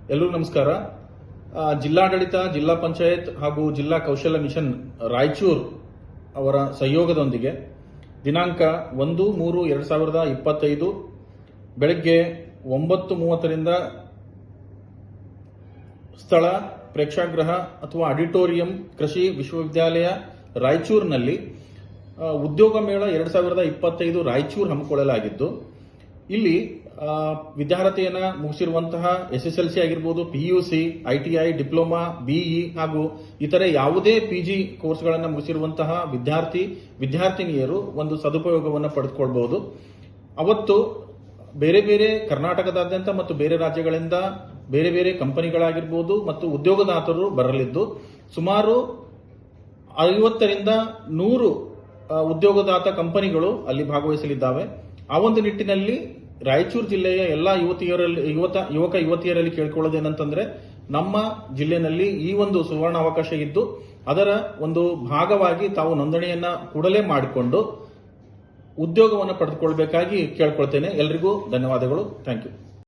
ಎಲ್ಲರಿಗೂ ನಮಸ್ಕಾರ. ಜಿಲ್ಲಾಡಳಿತ, ಜಿಲ್ಲಾ ಪಂಚಾಯತ್ ಹಾಗೂ ಜಿಲ್ಲಾ ಕೌಶಲ್ಯ ಮಿಷನ್ ರಾಯಚೂರು ಅವರ ಸಹಯೋಗದೊಂದಿಗೆ ದಿನಾಂಕ 1-3-2025 ಬೆಳಗ್ಗೆ 9:30ರಿಂದ ಸ್ಥಳ ಪ್ರೇಕ್ಷಾಗೃಹ ಅಥವಾ ಆಡಿಟೋರಿಯಂ ಕೃಷಿ ವಿಶ್ವವಿದ್ಯಾಲಯ ರಾಯಚೂರಿನಲ್ಲಿ ಉದ್ಯೋಗ ಮೇಳ 2025 ರಾಯಚೂರು ಹಮ್ಮಿಕೊಳ್ಳಲಾಗಿದ್ದು, ಇಲ್ಲಿ ವಿದ್ಯಾರ್ಥಿಯನ್ನ ಮುಗಿಸಿರುವಂತಹ SSLC ಆಗಿರಬಹುದು, PUC, ITI, ಡಿಪ್ಲೊಮಾ, BE ಹಾಗೂ ಇತರೆ ಯಾವುದೇ PG ಕೋರ್ಸ್ಗಳನ್ನು ಮುಗಿಸಿರುವಂತಹ ವಿದ್ಯಾರ್ಥಿನಿಯರು ಒಂದು ಸದುಪಯೋಗವನ್ನು ಪಡೆದುಕೊಳ್ಳಬಹುದು. ಅವತ್ತು ಬೇರೆ ಬೇರೆ ಕರ್ನಾಟಕದಾದ್ಯಂತ ಮತ್ತು ಬೇರೆ ರಾಜ್ಯಗಳಿಂದ ಬೇರೆ ಬೇರೆ ಕಂಪನಿಗಳಾಗಿರ್ಬೋದು ಮತ್ತು ಉದ್ಯೋಗದಾತರು ಬರಲಿದ್ದು, ಸುಮಾರು 50ರಿಂದ 100 ಉದ್ಯೋಗದಾತ ಕಂಪನಿಗಳು ಅಲ್ಲಿ ಭಾಗವಹಿಸಲಿದ್ದಾವೆ. ಆ ಒಂದು ನಿಟ್ಟಿನಲ್ಲಿ ರಾಯಚೂರು ಜಿಲ್ಲೆಯ ಎಲ್ಲ ಯುವಕ ಯುವತಿಯರಲ್ಲಿ ಕೇಳಿಕೊಳ್ಳೋದೇನಂತಂದ್ರೆ, ನಮ್ಮ ಜಿಲ್ಲೆಯಲ್ಲಿ ಈ ಒಂದು ಸುವರ್ಣ ಅವಕಾಶ ಇದ್ದು ಅದರ ಒಂದು ಭಾಗವಾಗಿ ತಾವು ನೋಂದಣಿಯನ್ನ ಕೂಡಲೇ ಮಾಡಿಕೊಂಡು ಉದ್ಯೋಗವನ್ನು ಪಡೆದುಕೊಳ್ಳಬೇಕಾಗಿ ಕೇಳ್ಕೊಳ್ತೇನೆ. ಎಲ್ರಿಗೂ ಧನ್ಯವಾದಗಳು. Thank you.